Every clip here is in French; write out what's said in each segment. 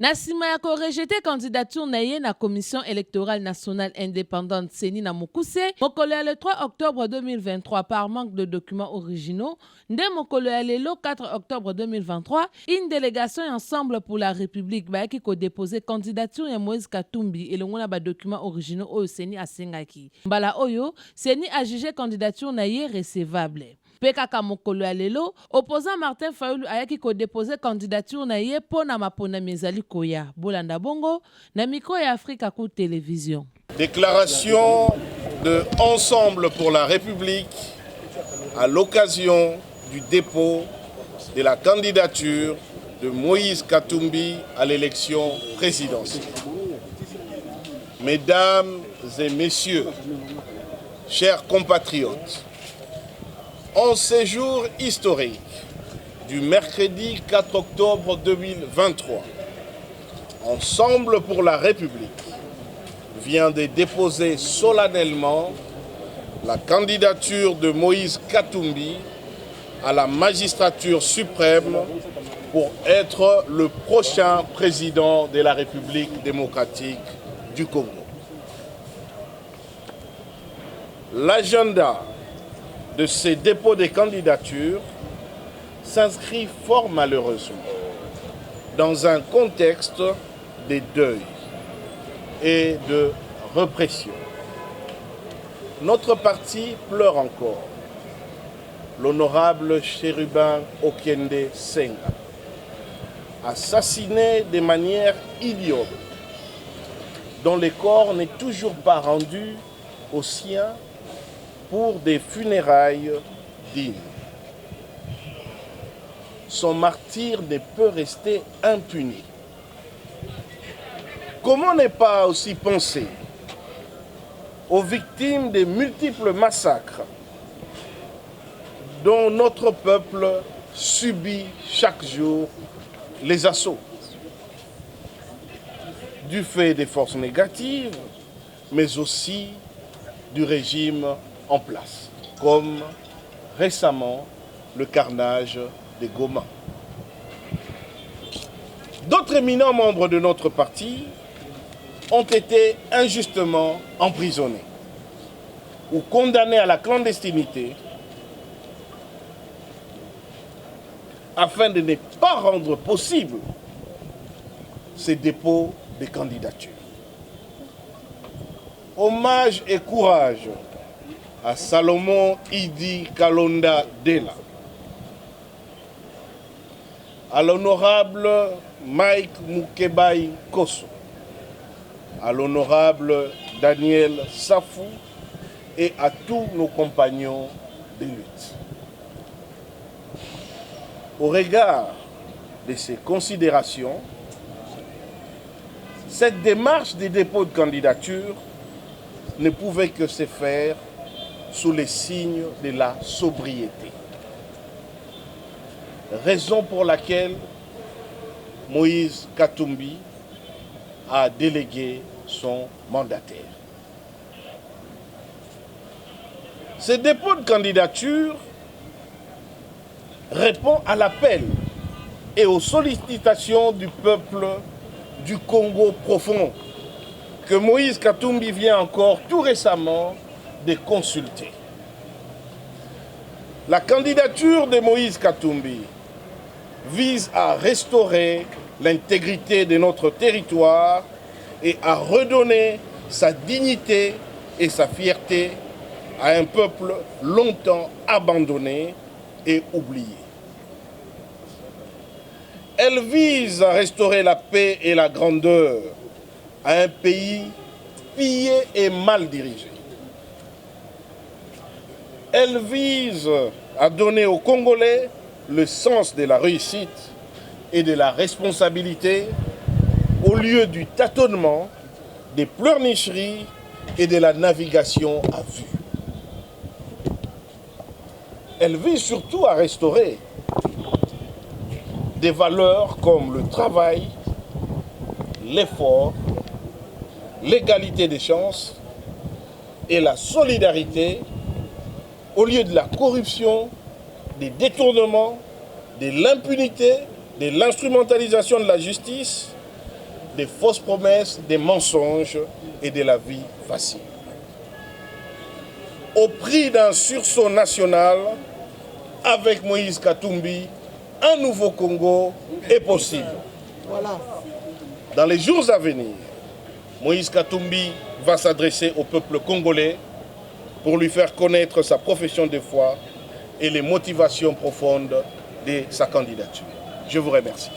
Nasima yako rejeté candidature na ye na Commission électorale nationale indépendante Seni na Mokuse, mokolo ya le 3 octobre 2023 par manque de documents originaux, nde mokolo ya lelo 4 octobre 2023, une délégation ensemble pour la République bayaki ko déposer candidature ya Moïse Katumbi elongo na ba documents originaux oyo Seni asengaki. Mbala oyo, Seni a jugé candidature na ye recevable. Pekaka mokolo ya lelo, opposant Martin Fayulu ayaki ko déposer candidature na ye po na mapona mezali koya. Bolanda bongo, na micro ya Africa Coup Télévision. Déclaration de Ensemble pour la République à l'occasion du dépôt de la candidature de Moïse Katumbi à l'élection présidentielle. Mesdames et messieurs, chers compatriotes, en ce jour historique du mercredi 4 octobre 2023, Ensemble pour la République vient de déposer solennellement la candidature de Moïse Katumbi à la magistrature suprême pour être le prochain président de la République démocratique du Congo. L'agenda de ces dépôts de candidatures s'inscrit fort malheureusement dans un contexte de deuil et de répression. Notre parti pleure encore l'honorable Chérubin Okiende Senga, assassiné de manière ignoble, dont le corps n'est toujours pas rendu aux siens pour des funérailles dignes. Son martyre ne peut rester impuni. Comment ne pas aussi penser aux victimes des multiples massacres dont notre peuple subit chaque jour les assauts, du fait des forces négatives, mais aussi du régime en place, comme récemment le carnage des Goma. D'autres éminents membres de notre parti ont été injustement emprisonnés ou condamnés à la clandestinité afin de ne pas rendre possible ces dépôts de candidatures. Hommage et courage à Salomon Idi Kalonda Dela, à l'honorable Mike Mukebai Koso, à l'honorable Daniel Safou et à tous nos compagnons de lutte. Au regard de ces considérations, cette démarche de dépôt de candidature ne pouvait que se faire sous les signes de la sobriété. Raison pour laquelle Moïse Katumbi a délégué son mandataire. Ce dépôt de candidature répond à l'appel et aux sollicitations du peuple du Congo profond que Moïse Katumbi vient encore tout récemment de consulter. La candidature de Moïse Katumbi vise à restaurer l'intégrité de notre territoire et à redonner sa dignité et sa fierté à un peuple longtemps abandonné et oublié. Elle vise à restaurer la paix et la grandeur à un pays pillé et mal dirigé. Elle vise à donner aux Congolais le sens de la réussite et de la responsabilité au lieu du tâtonnement, des pleurnicheries et de la navigation à vue. Elle vise surtout à restaurer des valeurs comme le travail, l'effort, l'égalité des chances et la solidarité au lieu de la corruption, des détournements, de l'impunité, de l'instrumentalisation de la justice des fausses promesses, des mensonges et de la vie facile. Au prix d'un sursaut national, avec Moïse Katumbi, un nouveau Congo est possible. Voilà. Dans les jours à venir, Moïse Katumbi va s'adresser au peuple congolais pour lui faire connaître sa profession de foi et les motivations profondes de sa candidature. Je vous remercie.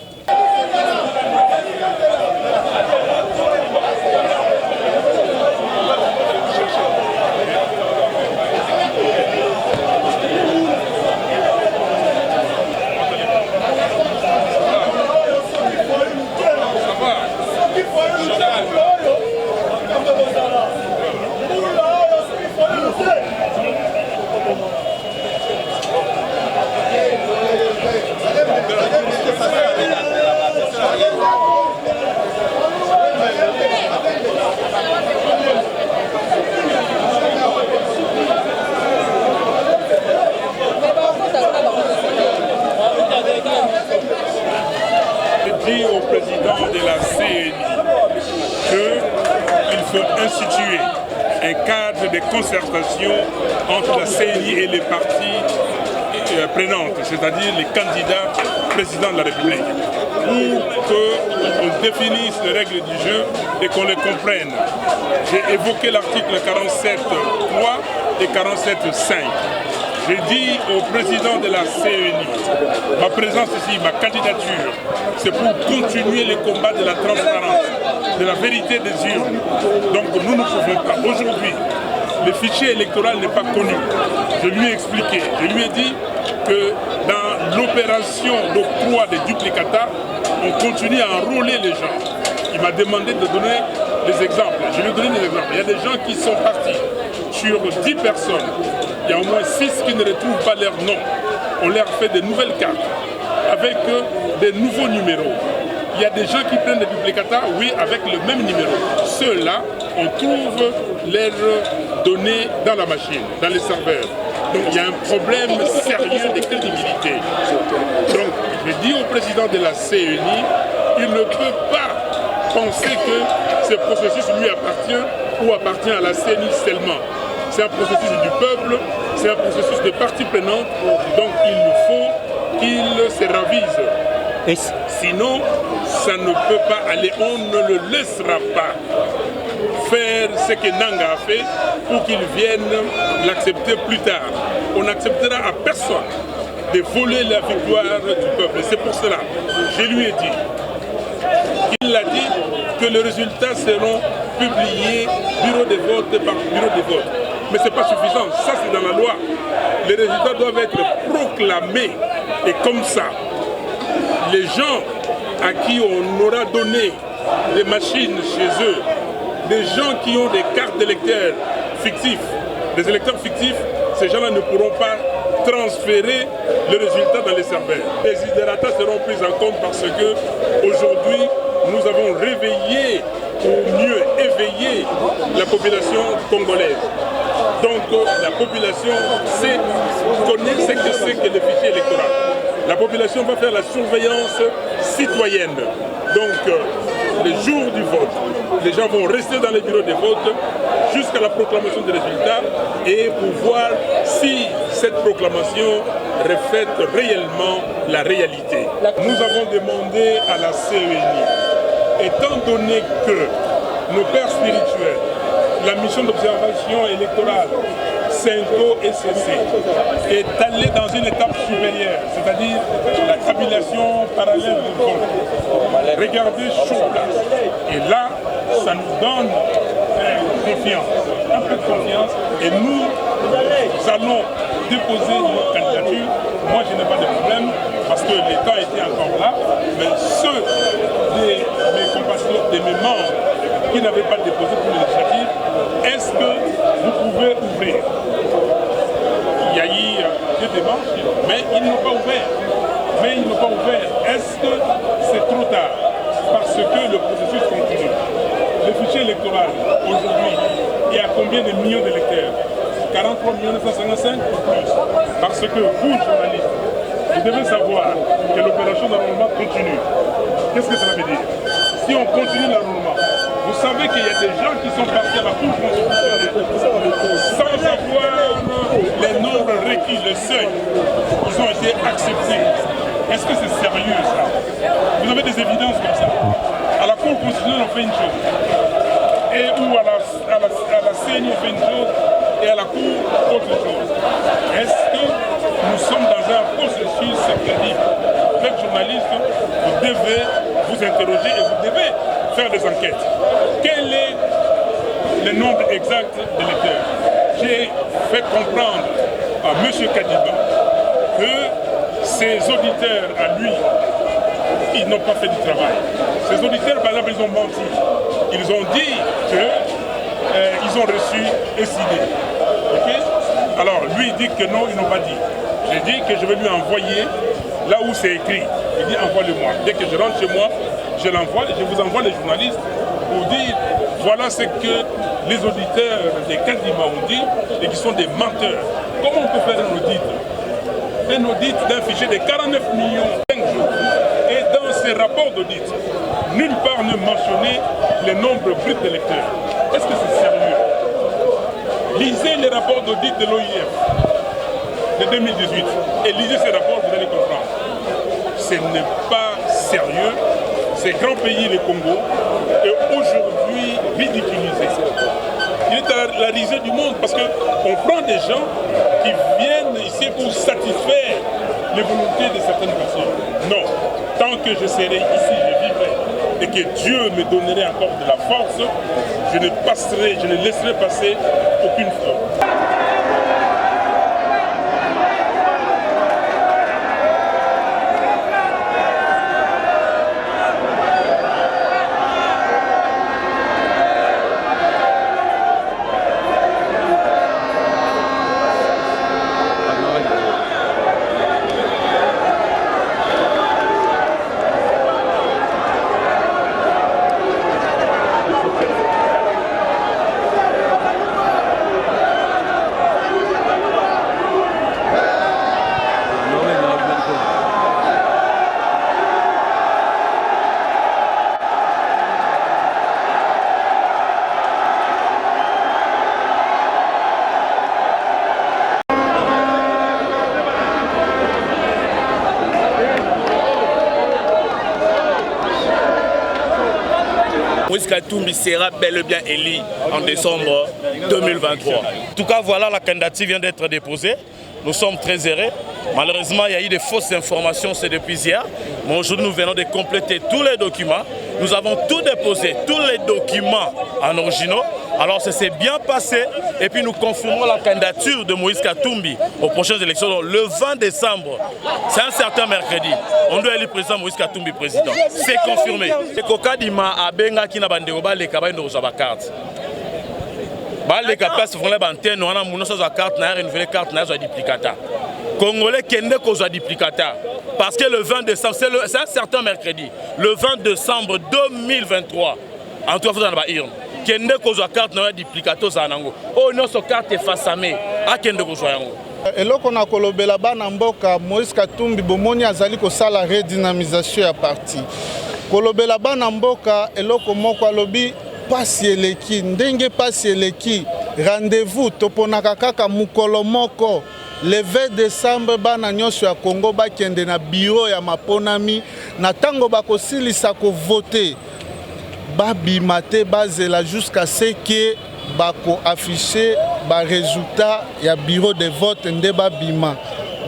Au président de la CENI qu'il faut instituer un cadre de concertation entre la CENI et les partis prenantes, c'est-à-dire les candidats présidents de la République, pour qu'on définisse les règles du jeu et qu'on les comprenne. J'ai évoqué l'article 47.3 et 47.5. J'ai dit au président de la CENI, ma présence ici, ma candidature, c'est pour continuer les combats de la transparence, de la vérité des urnes. Donc nous ne pouvons pas. Aujourd'hui, le fichier électoral n'est pas connu. Je lui ai expliqué, je lui ai dit que dans l'opération d'octroi des duplicata, on continue à enrôler les gens. Il m'a demandé de donner des exemples. Je lui ai donné des exemples. Il y a des gens qui sont partis sur 10 personnes. Il y a au moins 6 qui ne retrouvent pas leur nom. On leur fait de nouvelles cartes avec des nouveaux numéros. Il y a des gens qui prennent des duplicata, oui, avec le même numéro. Ceux-là, on trouve leurs données dans la machine, dans les serveurs. Donc il y a un problème sérieux de crédibilité. Donc je dis au président de la CENI, il ne peut pas penser que ce processus lui appartient ou appartient à la CENI seulement. C'est un processus du peuple, c'est un processus de parties prenantes, donc il faut qu'il se ravise. Sinon, ça ne peut pas aller, on ne le laissera pas faire ce que Nanga a fait pour qu'il vienne l'accepter plus tard. On n'acceptera à personne de voler la victoire du peuple. C'est pour cela, je lui ai dit, il a dit que les résultats seront publiés bureau de vote par bureau de vote. Mais ce n'est pas suffisant, ça c'est dans la loi. Les résultats doivent être proclamés et comme ça, les gens à qui on aura donné des machines chez eux, des gens qui ont des cartes d'électeurs fictifs, des électeurs fictifs, ces gens-là ne pourront pas transférer le résultat dans les serveurs. Les desiderata seront pris en compte parce que aujourd'hui, nous avons réveillé, ou mieux éveillé, la population congolaise. Donc la population connaît ce que c'est que le fichier électoral. La population va faire la surveillance citoyenne. Donc le jour du vote, les gens vont rester dans les bureaux de vote jusqu'à la proclamation des résultats et pour voir si cette proclamation reflète réellement la réalité. Nous avons demandé à la CENI, étant donné que nos pères spirituels, la mission d'observation électorale, CENCO et CC, est allée dans une étape supérieure, c'est-à-dire la tabulation parallèle du vote. Regardez sur place. Et là, ça nous donne confiance, un peu de confiance, et nous allons déposer notre candidature. Moi, je n'ai pas de problème, parce que le temps était encore là, mais ceux de mes compatriotes, de mes membres, qui n'avaient pas déposé pour l'initiative, est-ce que vous pouvez ouvrir? Il y a eu des démarches, mais ils n'ont pas ouvert. Est-ce que c'est trop tard? Parce que le processus continue. Le fichier électoral, aujourd'hui, il y a combien de millions d'électeurs? 43 955 ou plus. Parce que vous, journalistes, vous devez savoir que l'opération normalement continue. Qu'est-ce que cela veut dire? si on continue normalement, vous savez qu'il y a des gens qui sont partis à la Cour constitutionnelle sans avoir les nombres requis, le seuil. Ils ont été acceptés. Est-ce que c'est sérieux ça? Vous avez des évidences comme ça. À la Cour constitutionnelle, on fait une chose. Et ou à la CENI, on fait une chose. Et à la Cour, autre chose. Est-ce que nous sommes dans un processus crédible? Vous êtes journaliste, vous devez vous interroger et vous devez faire des enquêtes. Quel est le nombre exact d'électeurs? J'ai fait comprendre à M. Kadiba que ses auditeurs à lui, ils n'ont pas fait du travail. Ces auditeurs, par exemple, ils ont menti. Ils ont dit qu'ils ont reçu un CD. Okay? Alors, lui, il dit que non, ils n'ont pas dit. J'ai dit que je vais lui envoyer là où c'est écrit. Il dit envoie-le-moi. Dès que je rentre chez moi, je l'envoie et je vous envoie les journalistes pour dire voilà ce que les auditeurs des candidats ont dit et qui sont des menteurs. Comment on peut faire un audit? Un audit d'un fichier de 49 millions 5 jours. Et dans ces rapports d'audit, nulle part ne mentionner le nombre brut d'électeurs. Est-ce que c'est sérieux? Lisez les rapports d'audit de l'OIF de 2018 et lisez ces rapports, vous allez comprendre. Ce n'est pas sérieux. Ce grand pays, le Congo, est aujourd'hui ridiculisé. Il est à la risée du monde parce qu'on prend des gens qui viennent ici pour satisfaire les volontés de certaines personnes. Non, tant que je serai ici, je vivrai et que Dieu me donnerait encore de la force, je ne laisserai passer aucune fois. Moïse Katumbi sera bel et bien élu en décembre 2023. En tout cas, voilà, la candidature vient d'être déposée. Nous sommes très heureux. Malheureusement, il y a eu des fausses informations, c'est depuis hier. Mais aujourd'hui, nous venons de compléter tous les documents. Nous avons tout déposé, tous les documents en originaux. Alors, ça s'est bien passé. Et puis, nous confirmons la candidature de Moïse Katumbi aux prochaines élections. Donc, le 20 décembre, c'est un certain mercredi. On doit élire président Moïse Katumbi président. C'est confirmé. Et Kokadima a benga qui n'a pas de carte. Les capaces font les antennes, on a mon carte, on a une nouvelle carte, on a un duplicata. Congolais qui n'est qu'aux duplicata. Parce que le 20 décembre, c'est un certain mercredi. Le 20 décembre 2023, en tout cas, vous en avez une. Qui n'est qu'aux carte, on a duplicata. Oh non, cette carte est façamée. À qui n'est qu'aux et là, on a kolobela bana mboka Moïse Katumbi bomoni azali ko sala redynamisation ya parti. Kolobela bana mboka eloko moko alobi pasi eleki ndenge pasi eleki rendez-vous toponaka kaka mukolo moko le 20 décembre bana nyonso ya Congo bakende na bureau ya maponami na tango bakosilisa ko voter babimate bazela jusqu'à ce que bako afficher ba résultat ya bureau de vote nde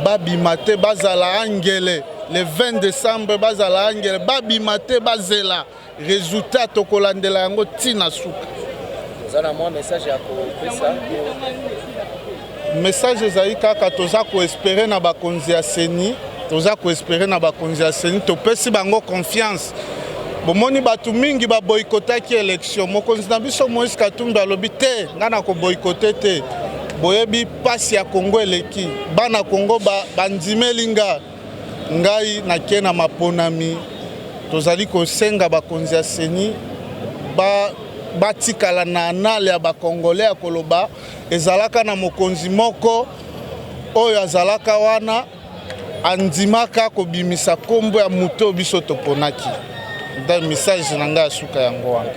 babimate bazala angele le 20 décembre bazala angele babimate bazela résultat tokolandela yango tina suka zana moi message ya ko pesa message ezali kaka toza ko espérer na bakonzi ya seni toza ko espérer na bakonzi ya seni topesi bango confiance. Bomoni batu mingi ba boycotaki élection mokonzi na biso Moïse Katumbi alobi te ngana ko boycotter te boyebi pasi ya Congo eleki bana Congo bandimeli ngai na kena maponami tozali ko senga bakonzi ya seni batikala na anale ya bakongolais ya koloba ezalaka na mokonzi moko oyo azalaka wana andimaka kobimisa kombo ya muto biso toponaki. nda message na ngai asuka yango wana.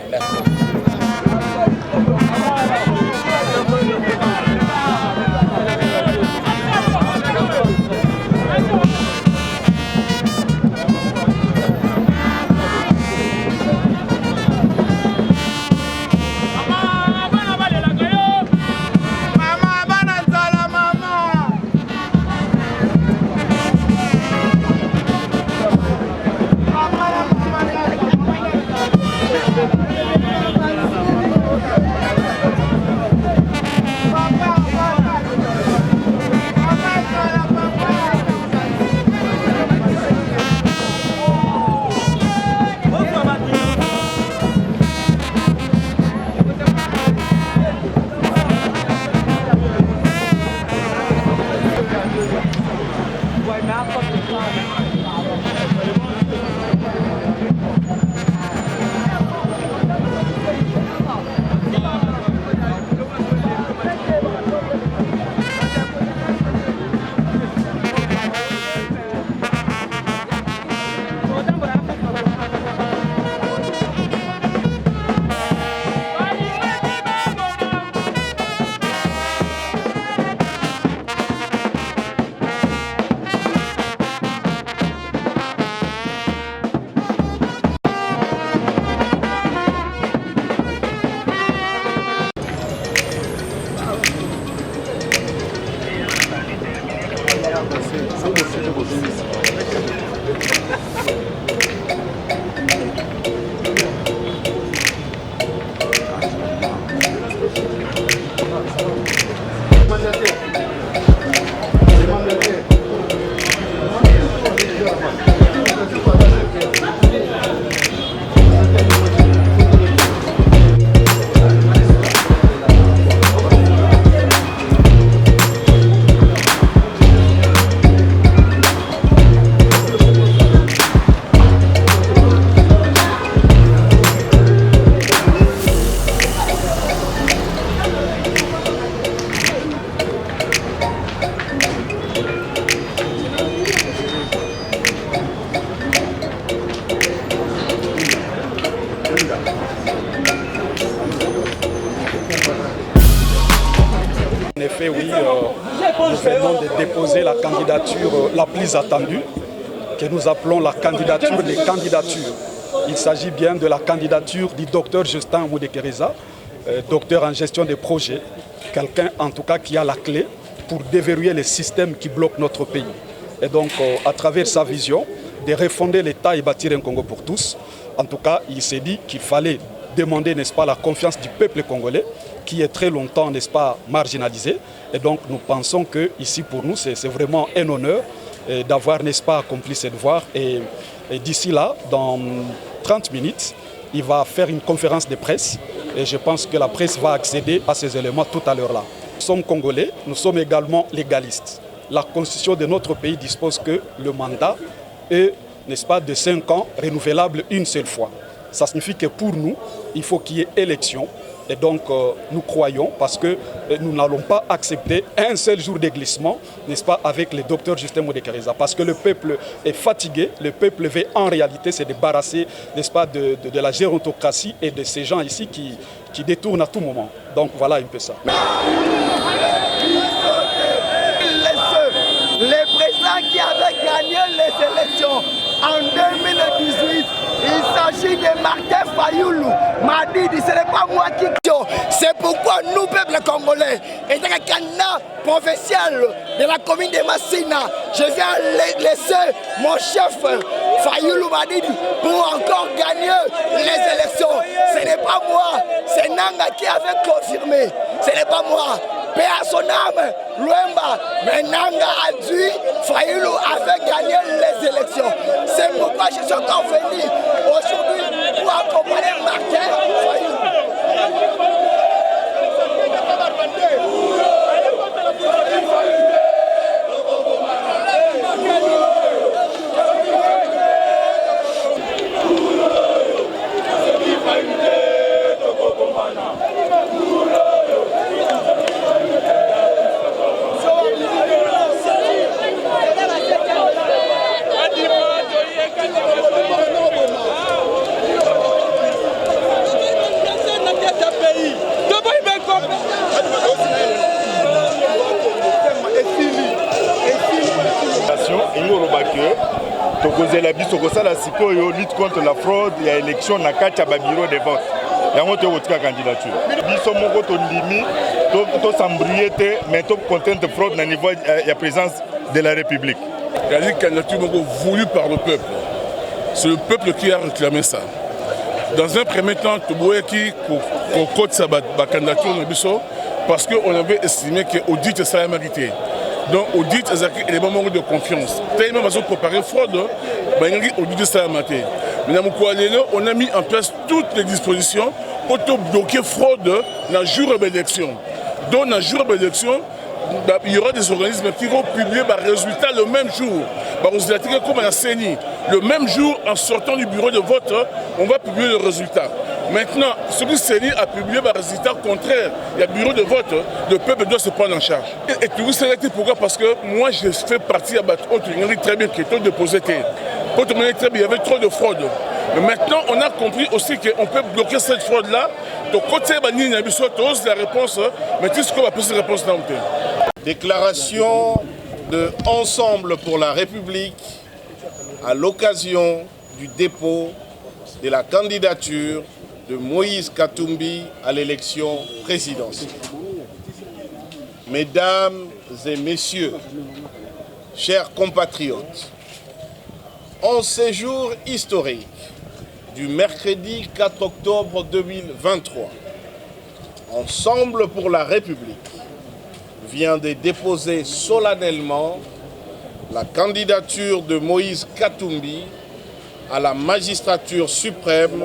En effet, oui, nous venons de déposer la candidature la plus attendue, que nous appelons la candidature des candidatures. Il s'agit bien de la candidature du docteur Justin Moudekereza, docteur en gestion des projets, quelqu'un en tout cas qui a la clé pour déverrouiller les systèmes qui bloquent notre pays. Et donc, à travers sa vision de refonder l'État et bâtir un Congo pour tous, en tout cas, il s'est dit qu'il fallait demander, n'est-ce pas, la confiance du peuple congolais, qui est très longtemps, n'est-ce pas, marginalisé. Et donc, nous pensons que ici, pour nous, c'est vraiment un honneur d'avoir, n'est-ce pas, accompli ce devoir. Et d'ici là, dans 30 minutes, il va faire une conférence de presse. Et je pense que la presse va accéder à ces éléments tout à l'heure là. Nous sommes Congolais, nous sommes également légalistes. La constitution de notre pays dispose que le mandat est, n'est-ce pas, de 5 ans, renouvelable une seule fois. Ça signifie que pour nous, il faut qu'il y ait élection. Et donc, nous croyons, parce que nous n'allons pas accepter un seul jour de glissement, n'est-ce pas, avec le docteur Justin Moudekereza. Parce que le peuple est fatigué, le peuple veut en réalité se débarrasser, n'est-ce pas, de la gérontocratie et de ces gens ici qui détournent à tout moment. Donc, voilà un peu ça. Le président qui avait gagné les élections en 2018, il s'agit de Martin Fayoulou. M'a dit, ce n'est pas moi qui... C'est pourquoi nous, peuple congolais, et un candidat professionnel de la commune de Massina, je viens laisser mon chef Fayoulou Madidi pour encore gagner les élections. Ce n'est pas moi, c'est Nanga qui avait confirmé. Ce n'est pas moi. Paix à son âme, Luemba, mais Nanga a dit, Fayoulou avait gagné les élections. C'est pourquoi je suis encore venu aujourd'hui pour accompagner Martin Fayoulou. tokozela biso kosala sikoyo lutte contre la fraude ya élection na kati ya bureau de vote yango tokotika candidature biso moko tondimi tosambrie te mais tocontente fraude na niveau ya présidence de la République. Il y a une candidature voulue par le peuple. C'est le peuple qui a réclamé ça. Dans un premier temps, qui compte sa candidature parce qu'on avait estimé que l'audit ça a mérité. Donc l'audit est un moment de confiance. Tellement parce qu'on préparait fraude, l'audit ça a mérité. Maintenant, on a mis en place toutes les dispositions pour bloquer fraude dans le jour de l'élection. Donc dans le jour de l'élection, il y aura des organismes qui vont publier les résultats le même jour. Comme la CENI, le même jour, en sortant du bureau de vote, on va publier le résultat. Maintenant, celui que CENI a publié les résultats contraires, il y a bureau de vote, le peuple doit se prendre en charge. Et tout ça, pourquoi? Parce que moi, je fais partie de très bien qui est déposé. Il y avait trop de fraude. Mais maintenant, on a compris aussi qu'on peut bloquer cette fraude-là. Donc, côté Bani, la réponse, mais tout ce qu'on va poser la réponse dans le temps. Déclaration de Ensemble pour la République à l'occasion du dépôt de la candidature de Moïse Katumbi à l'élection présidentielle. Mesdames et messieurs, chers compatriotes, en ce jour historique du mercredi 4 octobre 2023, Ensemble pour la République vient de déposer solennellement la candidature de Moïse Katumbi à la magistrature suprême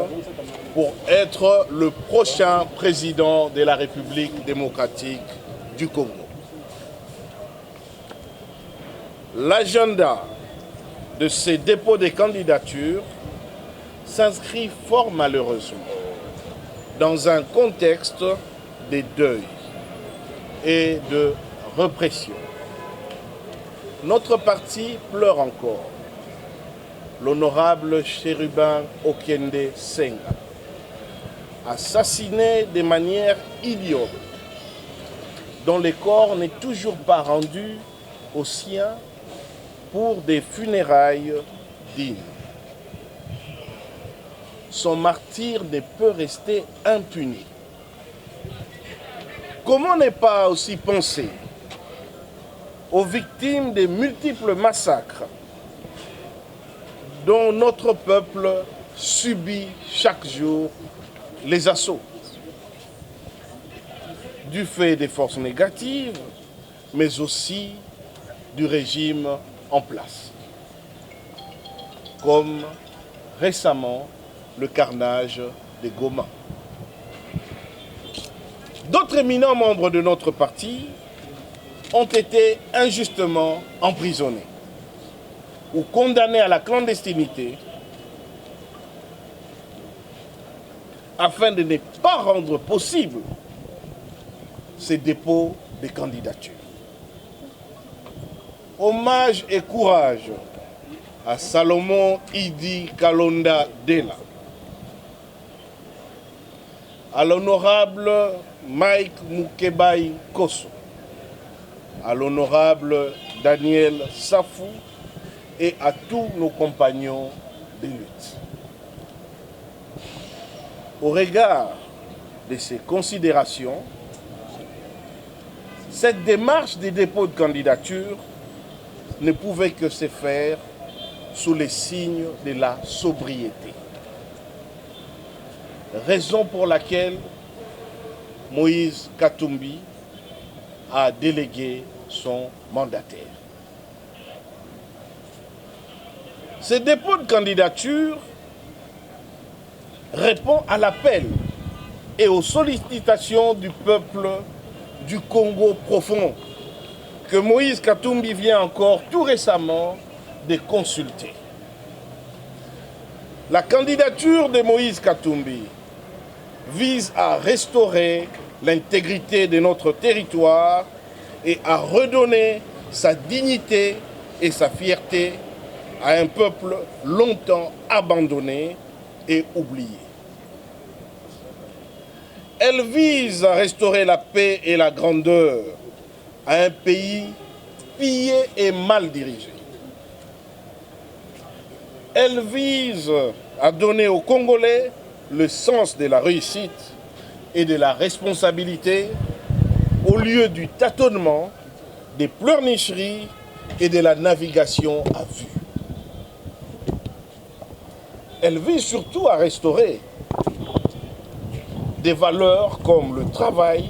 pour être le prochain président de la République démocratique du Congo. L'agenda de ces dépôts de candidatures s'inscrit fort malheureusement dans un contexte de deuil et de répression. Notre parti pleure encore l'honorable Chérubin Okende Senga, assassiné de manière idiote, dont le corps n'est toujours pas rendu aux siens pour des funérailles dignes. Son martyre ne peut rester impuni. Comment ne pas aussi penser aux victimes des multiples massacres dont notre peuple subit chaque jour les assauts, du fait des forces négatives, mais aussi du régime en place, comme récemment le carnage des Goma. D'autres éminents membres de notre parti ont été injustement emprisonnés ou condamnés à la clandestinité afin de ne pas rendre possible ces dépôts de candidatures. Hommage et courage à Salomon Idi Kalonda Dela, à l'honorable Mike Mukebai Koso, à l'honorable Daniel Safou et à tous nos compagnons de lutte. Au regard de ces considérations, cette démarche de dépôt de candidature ne pouvait que se faire sous les signes de la sobriété. Raison pour laquelle Moïse Katumbi a délégué son mandataire. Ce dépôt de candidature répond à l'appel et aux sollicitations du peuple du Congo profond que Moïse Katumbi vient encore tout récemment de consulter. La candidature de Moïse Katumbi vise à restaurer l'intégrité de notre territoire et à redonner sa dignité et sa fierté à un peuple longtemps abandonné et oublié. Elle vise à restaurer la paix et la grandeur à un pays pillé et mal dirigé. Elle vise à donner aux Congolais le sens de la réussite et de la responsabilité au lieu du tâtonnement, des pleurnicheries et de la navigation à vue. Elle vise surtout à restaurer des valeurs comme le travail,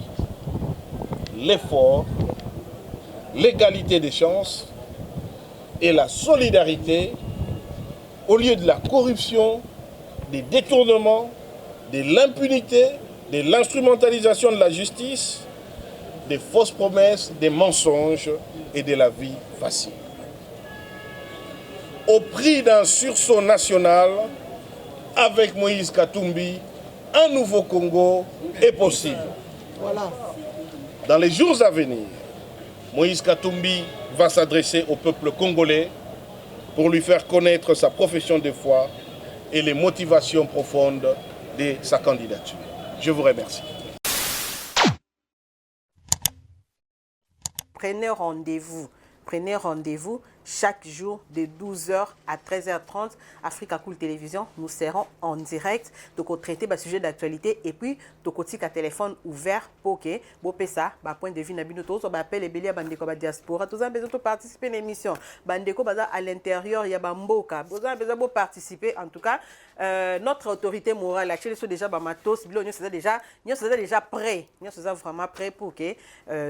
l'effort, l'égalité des chances et la solidarité au lieu de la corruption, des détournements, de l'impunité, de l'instrumentalisation de la justice, des fausses promesses, des mensonges et de la vie facile. Au prix d'un sursaut national, avec Moïse Katumbi, un nouveau Congo est possible. Voilà. Dans les jours à venir, Moïse Katumbi va s'adresser au peuple congolais pour lui faire connaître sa profession de foi et les motivations profondes de sa candidature. Je vous remercie. Prenez rendez-vous chaque jour de 12h à 13h30. Africa Cool Télévision, nous serons en direct. Donc, traiter le sujet d'actualité et puis, donc, un téléphone ouvert pour que vous ça, point de vue, on va appeler les béliers à Bandeko diaspora. Tous besoin de participer à l'émission. Bandeko à l'intérieur, il y a Bamboka. Vous avez besoin de participer. En tout cas, notre autorité morale, actuellement, sont déjà Bamatos. Nous sommes déjà prêts. Nous sommes vraiment prêts pour que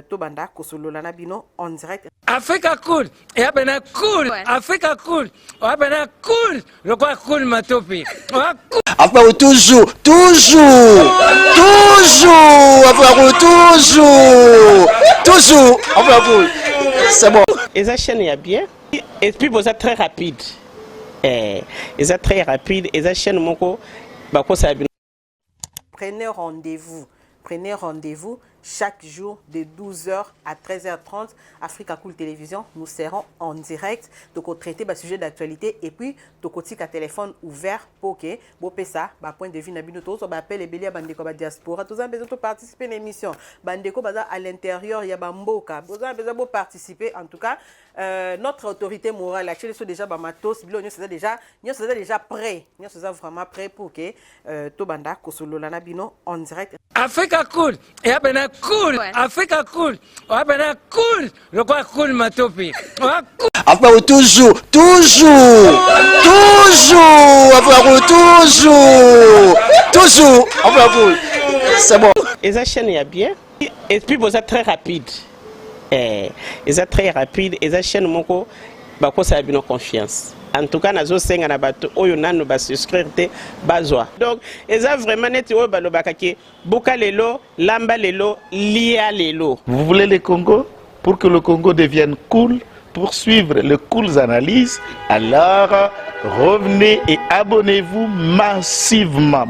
Tobanda Kosolo Lanabino en direct. Africa Cool. Et après, cool. Africa Cool. Après, cool. Le quoi cool, Matopi. Après, toujours. Après, cool. C'est bon. Et ça chaîne est bien. Et puis, vous êtes très rapide. Et ça très rapide. Et ça chaîne, mon co. Prenez rendez-vous chaque jour de 12h à 13h30. Africa Cool Télévision, nous serons en direct. Donc, traiter le sujet d'actualité et puis, donc, un téléphone ouvert pour que vous ça, point de vue, on va appeler les béliers à Bandeko diaspora. Tous besoin de participer à l'émission. Bandeko à l'intérieur, il y a Bamboka. Vous avez besoin de participer. En tout cas, notre autorité morale, actuellement, sont déjà Bamatos. Nous sommes déjà prêts. Nous sommes vraiment prêts pour que Tobanda Kosolo Lanabino en direct. Africa Cool. Et après, cool. Africa Cool. Après, cool. Le quoi cool, Matopi. Après, toujours. Après, toujours. Après, cool. C'est bon. Et ça chaîne est bien. Et puis, vous êtes très rapide. Et ça très rapide. Et ça chaîne, mon co. Ça a bien confiance. En tout cas, nous avons souscrire donc, ils ont vraiment été Boka Lelo, Lamba Lelo, Lia Lelo. Vous voulez le Congo? Pour que le Congo devienne cool, pour suivre les cool analyses, alors revenez et abonnez-vous massivement.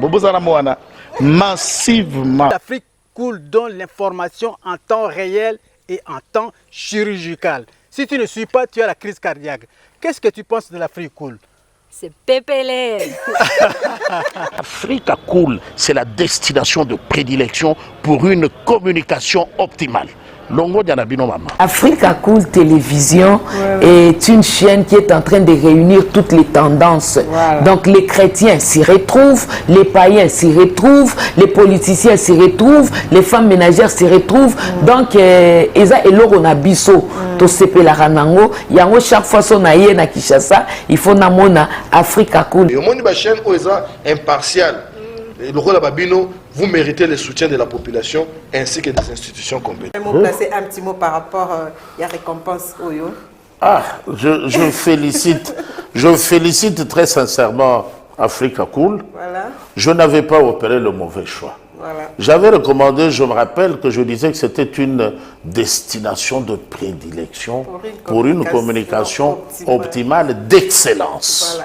Massivement. L'Afrique Cool donne l'information en temps réel et en temps chirurgical. Si tu ne suis pas, tu as la crise cardiaque. Qu'est-ce que tu penses de l'Afrique Cool? C'est PPL. Africa Cool, c'est la destination de prédilection pour une communication optimale. Africa Cool Télévision est une chaîne qui est en train de réunir toutes les tendances. Donc les chrétiens s'y retrouvent, les païens s'y retrouvent, les politiciens s'y retrouvent, les femmes ménagères s'y retrouvent. Donc Eza Eloro na biso to sepela ranango yango chaque fois son aye na Kinshasa, il faut namona Africa Cool. Et au monde de chaîne Eza impartial. Le rôle Babino, vous méritez le soutien de la population ainsi que des institutions compétentes. Vous placer un petit mot par rapport à la récompense Oyo. Je félicite très sincèrement Africa Cool. Voilà. Je n'avais pas opéré le mauvais choix. Voilà. J'avais recommandé, je me rappelle que je disais que c'était une destination de prédilection pour une communication optimale d'excellence.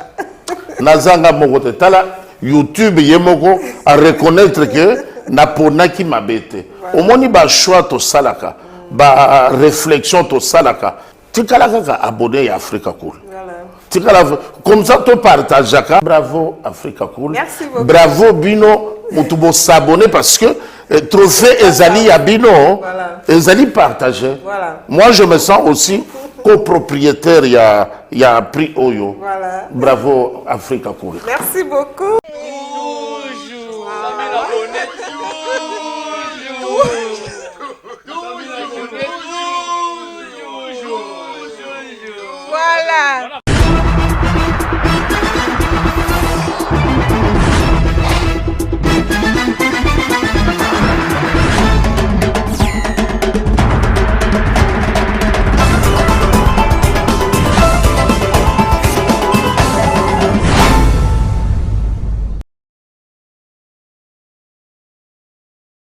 Nazanga Mogotala. YouTube yemoko à reconnaître que napona qui m'a bêté. Au moins il ba choix to salaka, ba réflexion to salaka. Tikalaka abonné à Africa Cool. Tikala comme ça tu partages. Bravo Africa Cool. Merci beaucoup. Bravo Bino, mutubo s'abonner parce que trophée Ezali ya Bino, Ezali partagé. Voilà. Moi je me sens aussi copropriétaire, il y a prix Oyo. Voilà. Bravo, Africa Cool. Merci beaucoup.